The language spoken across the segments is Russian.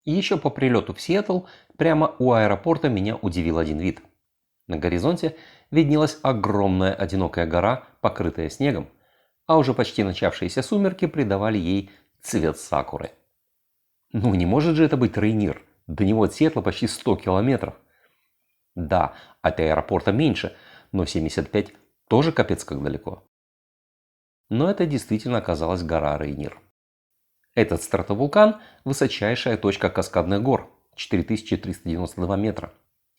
И еще по прилету в Сиэтл прямо у аэропорта меня удивил один вид. На горизонте виднелась огромная одинокая гора, покрытая снегом, а уже почти начавшиеся сумерки придавали ей цвет сакуры. Ну не может же это быть Рейнир? До него от Сиэтла почти 100 километров. Да, от аэропорта меньше, но 75 тоже капец как далеко. Но это действительно оказалась гора Рейнир. Этот стратовулкан – высочайшая точка каскадных гор – 4392 метра.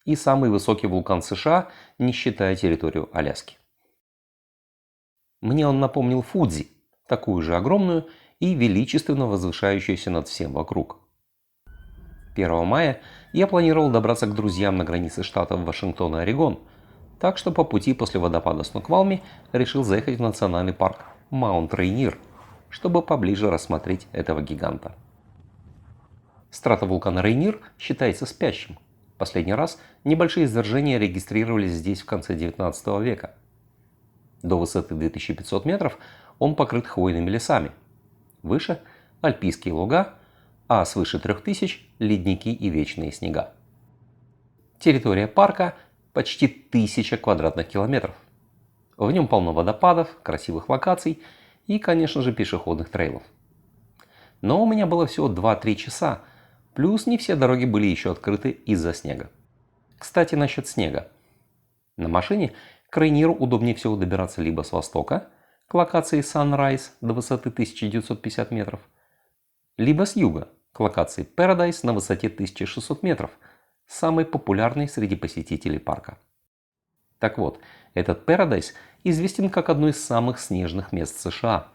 И самый высокий вулкан США, не считая территорию Аляски. Мне он напомнил Фудзи, такую же огромную и величественно возвышающуюся над всем вокруг. 1 мая я планировал добраться к друзьям на границе штатов Вашингтон и Орегон, так что по пути после водопада Сноквалми решил заехать в национальный парк Маунт Рейнир, чтобы поближе рассмотреть этого гиганта. Стратовулкан Рейнир считается спящим. Последний раз небольшие извержения регистрировались здесь в конце 19 века. До высоты 2500 метров он покрыт хвойными лесами. Выше – альпийские луга, а свыше 3000 – ледники и вечные снега. Территория парка – почти 1000 квадратных километров. В нем полно водопадов, красивых локаций и, конечно же, пешеходных трейлов. Но у меня было всего 2-3 часа, плюс не все дороги были еще открыты из-за снега. Кстати, насчет снега. На машине к Рейниру удобнее всего добираться либо с востока, к локации Sunrise до высоты 1950 метров, либо с юга, к локации Paradise на высоте 1600 метров, самой популярной среди посетителей парка. Так вот, этот Paradise известен как одно из самых снежных мест США.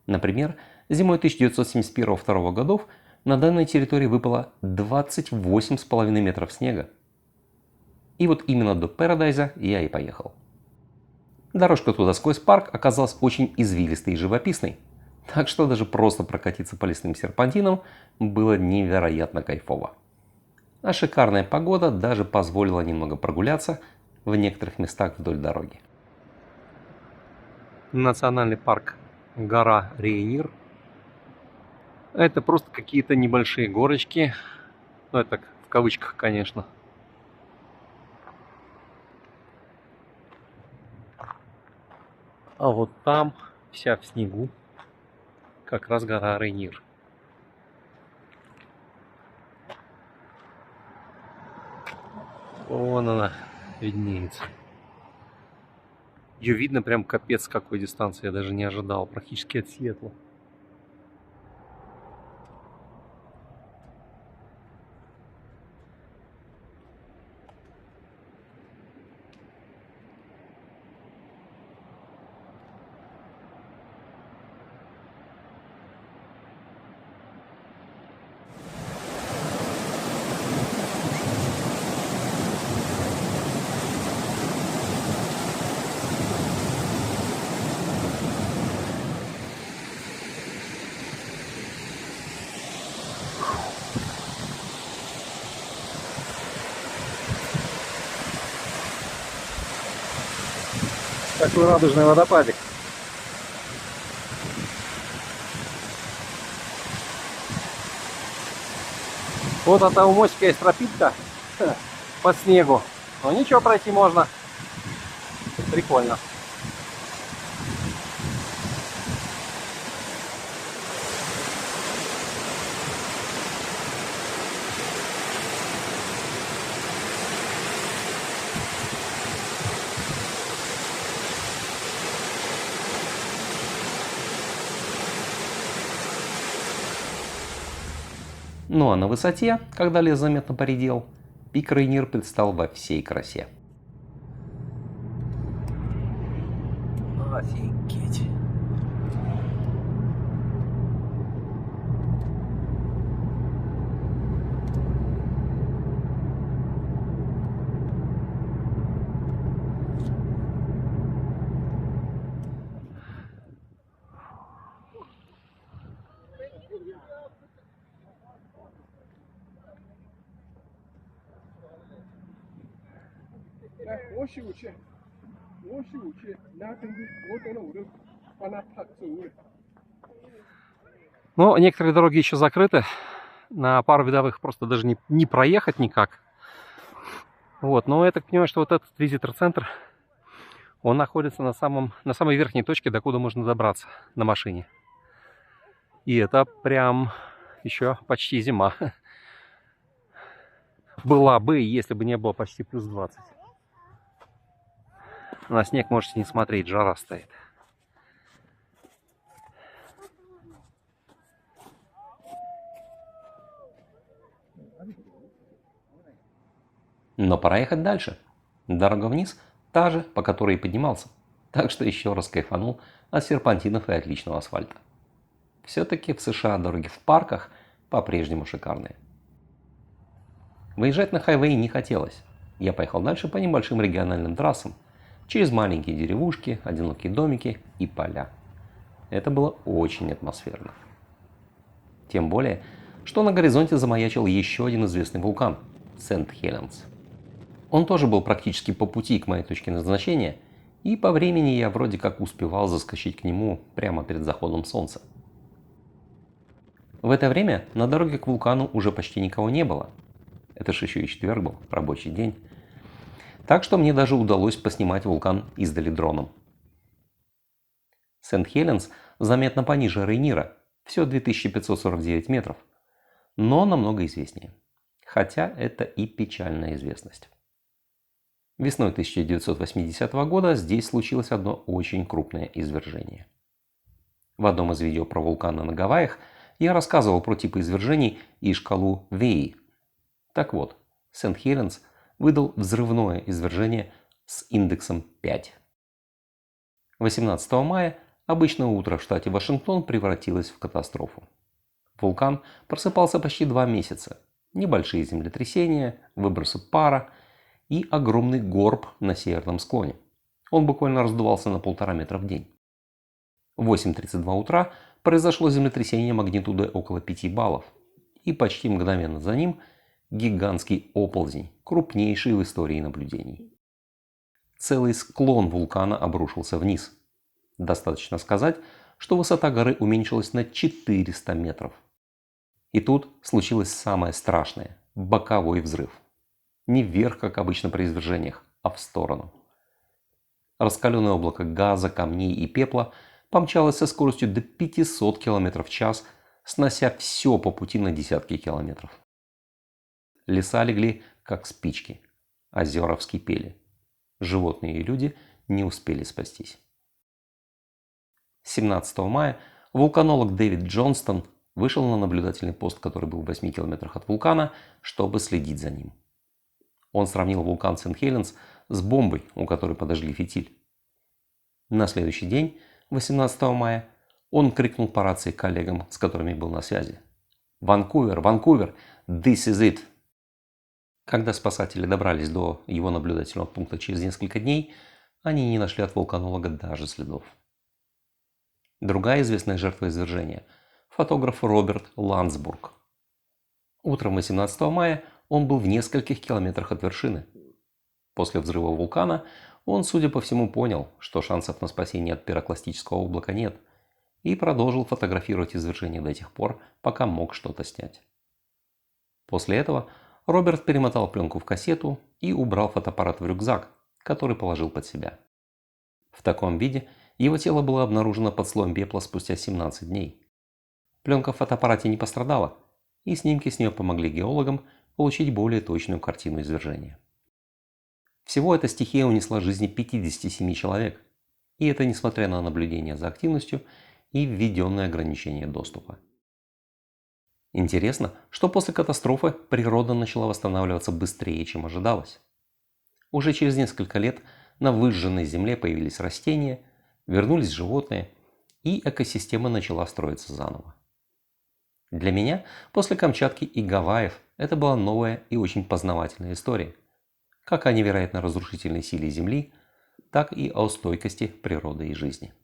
Например, зимой 1971-1972 годов на данной территории выпало 28,5 метров снега. И вот именно до Paradise я и поехал. Дорожка туда сквозь парк оказалась очень извилистой и живописной, так что даже просто прокатиться по лесным серпантинам было невероятно кайфово. А шикарная погода даже позволила немного прогуляться в некоторых местах вдоль дороги. Национальный парк гора Рейнир – это просто какие-то небольшие горочки, ну это так в кавычках, конечно. А вот там, вся в снегу, как раз гора Рейнир. Вон она виднеется. Ее видно прям капец с какой дистанции, я даже не ожидал, практически от Сиэтла. Такой радужный водопадик. Вот от того мостика есть тропинка по снегу. Но ничего, пройти можно. Прикольно. Ну а на высоте, когда лес заметно поредел, пик Рейнир предстал во всей красе. Офигеть. Но некоторые дороги еще закрыты, на пару видовых просто даже не проехать никак. Вот, но я так понимаю, что вот этот визитор-центр, он находится на самой верхней точке, докуда можно добраться на машине. И это прям еще почти зима. Была бы, если бы не было почти плюс 20. На снег можете не смотреть, жара стоит. Но пора ехать дальше. Дорога вниз та же, по которой и поднимался. Так что еще раз кайфанул от серпантинов и отличного асфальта. Все-таки в США дороги в парках по-прежнему шикарные. Выезжать на хайвей не хотелось. Я поехал дальше по небольшим региональным трассам, через маленькие деревушки, одинокие домики и поля. Это было очень атмосферно. Тем более, что на горизонте замаячил еще один известный вулкан – Сент-Хеленс. Он тоже был практически по пути к моей точке назначения, и по времени я вроде как успевал заскочить к нему прямо перед заходом солнца. В это время на дороге к вулкану уже почти никого не было. Это же еще и четверг был, рабочий день. Так что мне даже удалось поснимать вулкан издали дроном. Сент-Хеленс заметно пониже Рейнира, всего 2549 метров, но намного известнее. Хотя это и печальная известность. Весной 1980 года здесь случилось одно очень крупное извержение. В одном из видео про вулканы на Гавайях я рассказывал про типы извержений и шкалу Веи. Так вот, Сент-Хеленс выдал взрывное извержение с индексом 5. 18 мая обычное утро в штате Вашингтон превратилось в катастрофу. Вулкан просыпался почти 2 месяца. Небольшие землетрясения, выбросы пара и огромный горб на северном склоне. Он буквально раздувался на 1,5 метра в день. В 8:32 утра произошло землетрясение магнитудой около 5 баллов. И почти мгновенно за ним гигантский оползень, крупнейший в истории наблюдений. Целый склон вулкана обрушился вниз. Достаточно сказать, что высота горы уменьшилась на 400 метров. И тут случилось самое страшное – боковой взрыв. Не вверх, как обычно при извержениях, а в сторону. Раскаленное облако газа, камней и пепла помчалось со скоростью до 500 км в час, снося все по пути на десятки километров. Леса легли, как спички. Озера вскипели. Животные и люди не успели спастись. 17 мая вулканолог Дэвид Джонстон вышел на наблюдательный пост, который был в 8 километрах от вулкана, чтобы следить за ним. Он сравнил вулкан Сент-Хеленс с бомбой, у которой подожгли фитиль. На следующий день, 18 мая, он крикнул по рации коллегам, с которыми был на связи: «Ванкувер, Ванкувер, this is it!» Когда спасатели добрались до его наблюдательного пункта через несколько дней, они не нашли от вулканолога даже следов. Другая известная жертва извержения – фотограф Роберт Ландсбург. Утром 18 мая он был в нескольких километрах от вершины. После взрыва вулкана он, судя по всему, понял, что шансов на спасение от пирокластического облака нет, и продолжил фотографировать извержение до тех пор, пока мог что-то снять. После этого Роберт перемотал пленку в кассету и убрал фотоаппарат в рюкзак, который положил под себя. В таком виде его тело было обнаружено под слоем пепла спустя 17 дней. Пленка в фотоаппарате не пострадала, и снимки с нее помогли геологам получить более точную картину извержения. Всего эта стихия унесла жизни 57 человек, и это несмотря на наблюдение за активностью и введенное ограничение доступа. Интересно, что после катастрофы природа начала восстанавливаться быстрее, чем ожидалось. Уже через несколько лет на выжженной земле появились растения, вернулись животные, и экосистема начала строиться заново. Для меня после Камчатки и Гавайев это была новая и очень познавательная история, как о невероятно разрушительной силе Земли, так и о стойкости природы и жизни.